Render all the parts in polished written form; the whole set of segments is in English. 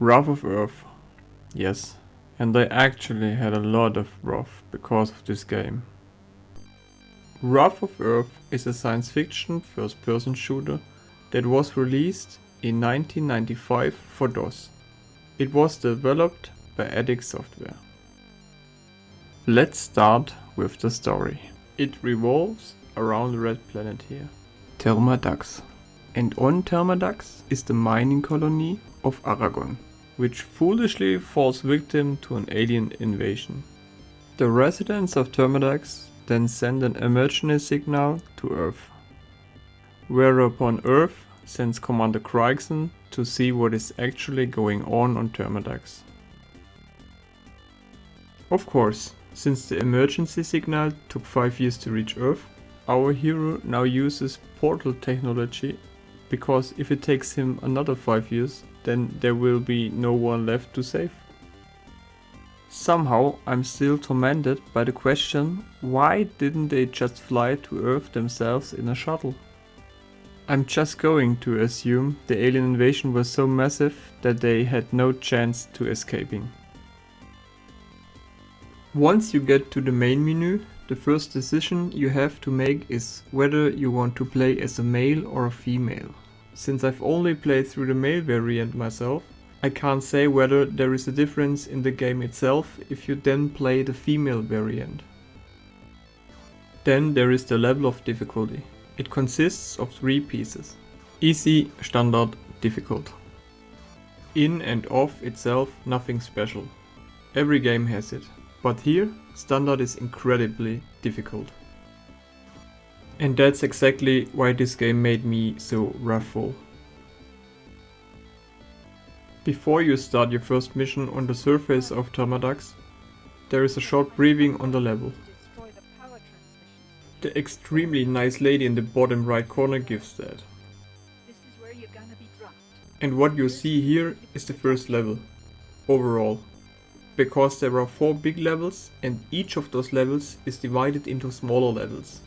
Wrath of Earth. Yes, and I actually had a lot of wrath because of this game. Wrath of Earth is a science fiction first-person shooter that was released in 1995 for DOS. It was developed by Addict Software. Let's start with the story. It revolves around the red planet here, Thermadax. And on Thermadax is the mining colony of Aragon, which foolishly falls victim to an alien invasion. The residents of Thermadax then send an emergency signal to Earth, whereupon Earth sends Commander Crygson to see what is actually going on Thermadax. Of course, since the emergency signal took 5 years to reach Earth, our hero now uses portal technology, because if it takes him another 5 years, then there will be no one left to save. Somehow I'm still tormented by the question, why didn't they just fly to Earth themselves in a shuttle? I'm just going to assume the alien invasion was so massive that they had no chance to escaping. Once you get to the main menu, the first decision you have to make is whether you want to play as a male or a female. Since I've only played through the male variant myself, I can't say whether there is a difference in the game itself if you then play the female variant. Then there is the level of difficulty. It consists of 3 pieces: easy, standard, difficult. In and of itself nothing special. Every game has it. But here, standard is incredibly difficult. And that's exactly why this game made me so wrathful. Before you start your first mission on the surface of Thermadax, there is a short briefing on the level. The extremely nice lady in the bottom right corner gives that. And what you see here is the first level, overall. Because there are 4 big levels and each of those levels is divided into smaller levels.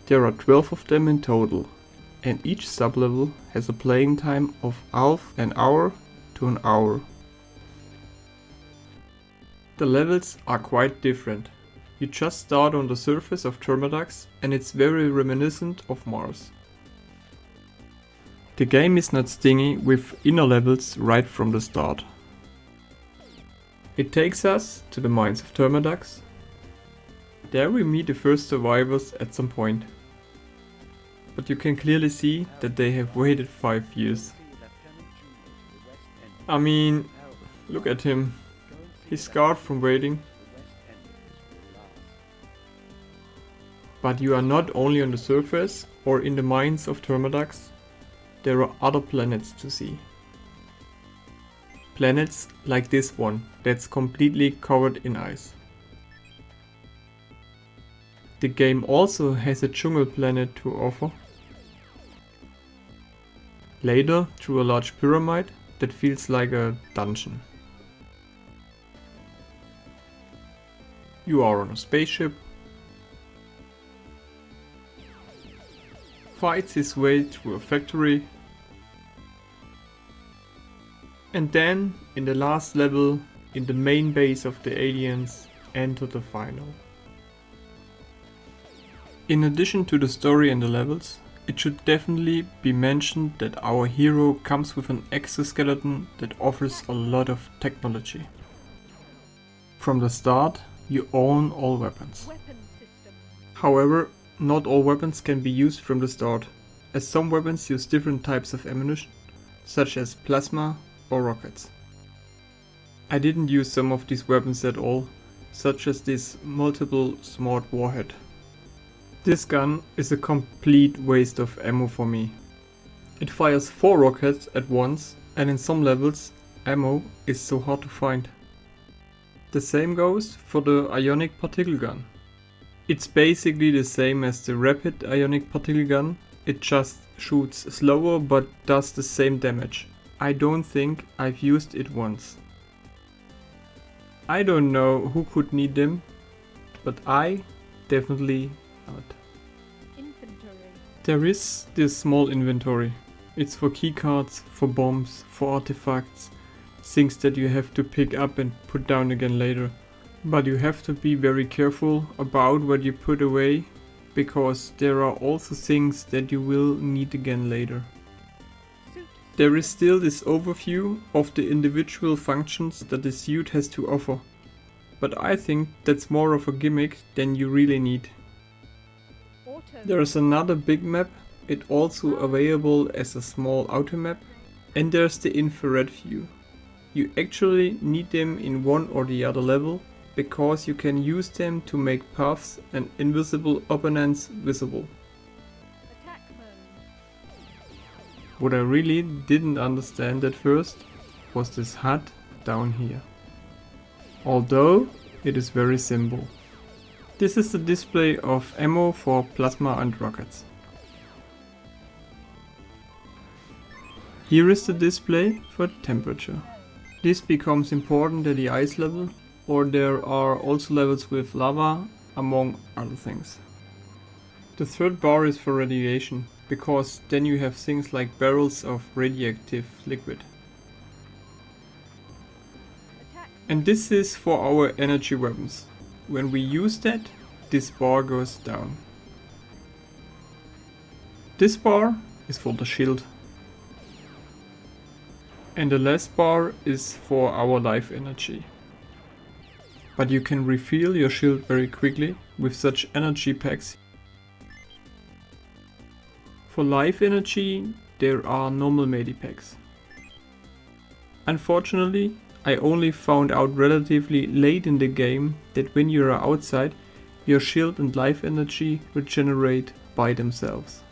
There are 12 of them in total, and each sublevel has a playing time of half an hour to an hour. The levels are quite different. You just start on the surface of Thermadax and it's very reminiscent of Mars. The game is not stingy with inner levels right from the start. It takes us to the mines of Thermadax. There we meet the first survivors at some point. But you can clearly see that they have waited 5 years. I mean, look at him. He's scarred from waiting. But you are not only on the surface or in the mines of Thermadax. There are other planets to see. Planets like this one, that's completely covered in ice. The game also has a jungle planet to offer. Later, through a large pyramid that feels like a dungeon. You are on a spaceship. Fights his way through a factory. And then, in the last level, in the main base of the aliens, enter the final. In addition to the story and the levels, it should definitely be mentioned that our hero comes with an exoskeleton that offers a lot of technology. From the start, you own all weapons. However, not all weapons can be used from the start, as some weapons use different types of ammunition, such as plasma or rockets. I didn't use some of these weapons at all, such as this multiple smart warhead. This gun is a complete waste of ammo for me. It fires 4 rockets at once, and in some levels, ammo is so hard to find. The same goes for the ionic particle gun. It's basically the same as the rapid ionic particle gun, it just shoots slower but does the same damage. I don't think I've used it once. I don't know who could need them, but I definitely not. There is this small inventory. It's for keycards, for bombs, for artifacts, things that you have to pick up and put down again later. But you have to be very careful about what you put away, because there are also things that you will need again later. There is still this overview of the individual functions that the suit has to offer, but I think that's more of a gimmick than you really need. There is another big map, it also available as a small auto map, and there's the infrared view. You actually need them in one or the other level, because you can use them to make paths and invisible opponents visible. What I really didn't understand at first was this HUD down here. Although it is very simple. This is the display of ammo for plasma and rockets. Here is the display for temperature. This becomes important at the ice level, or there are also levels with lava, among other things. The third bar is for radiation, because then you have things like barrels of radioactive liquid. And this is for our energy weapons. When we use that, this bar goes down. This bar is for the shield. And the last bar is for our life energy. But you can refill your shield very quickly with such energy packs. For life energy, there are normal medipacks. Unfortunately, I only found out relatively late in the game that when you are outside, your shield and life energy regenerate by themselves.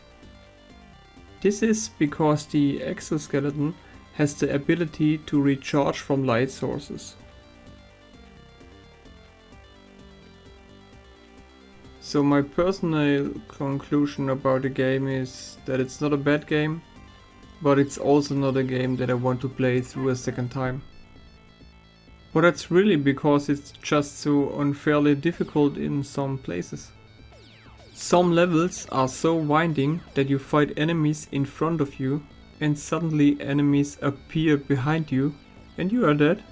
This is because the exoskeleton has the ability to recharge from light sources. So my personal conclusion about the game is that it's not a bad game, but it's also not a game that I want to play through a second time. But that's really because it's just so unfairly difficult in some places. Some levels are so winding that you fight enemies in front of you and suddenly enemies appear behind you and you are dead.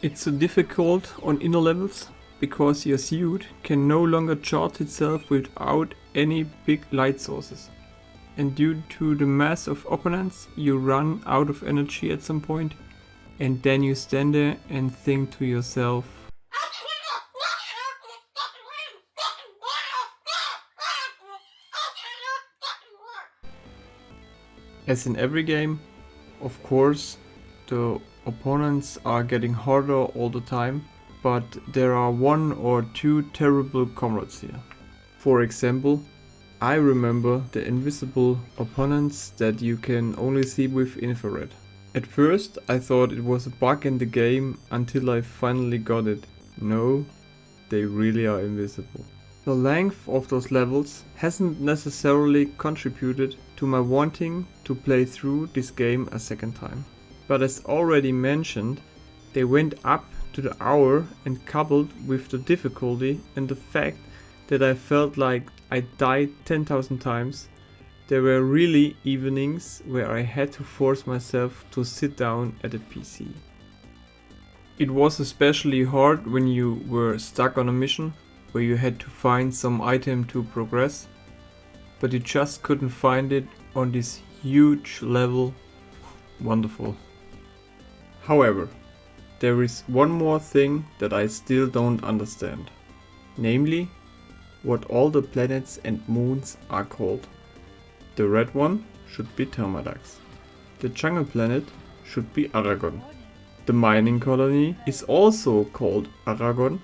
It's so difficult on inner levels because your suit can no longer charge itself without any big light sources. And due to the mass of opponents, you run out of energy at some point, and then you stand there and think to yourself, as in every game, of course, the opponents are getting harder all the time, but there are one or two terrible comrades here. For example, I remember the invisible opponents that you can only see with infrared. At first I thought it was a bug in the game until I finally got it. No, they really are invisible. The length of those levels hasn't necessarily contributed to my wanting to play through this game a second time. But as already mentioned, they went up to the hour, and coupled with the difficulty and the fact that I felt like I died 10,000 times, there were really evenings where I had to force myself to sit down at a PC. It was especially hard when you were stuck on a mission where you had to find some item to progress, but you just couldn't find it on this huge level. Wonderful. However, there is one more thing that I still don't understand. Namely, what all the planets and moons are called. The red one should be Thermadax. The jungle planet should be Aragon. The mining colony is also called Aragon.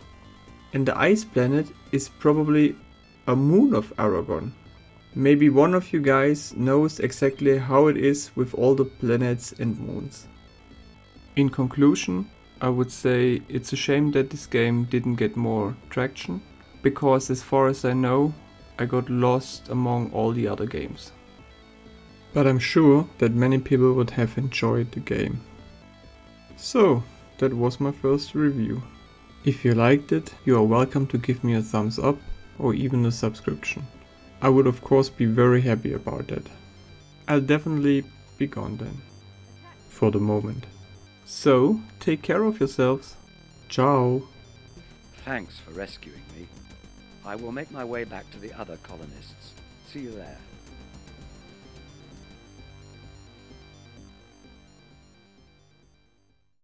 And the ice planet is probably a moon of Aragon. Maybe one of you guys knows exactly how it is with all the planets and moons. In conclusion, I would say it's a shame that this game didn't get more traction, because as far as I know, I got lost among all the other games. But I'm sure that many people would have enjoyed the game. So, that was my first review. If you liked it, you are welcome to give me a thumbs up or even a subscription. I would of course be very happy about that. I'll definitely be gone then. For the moment. So, take care of yourselves. Ciao. Thanks for rescuing me. I will make my way back to the other colonists. See you there.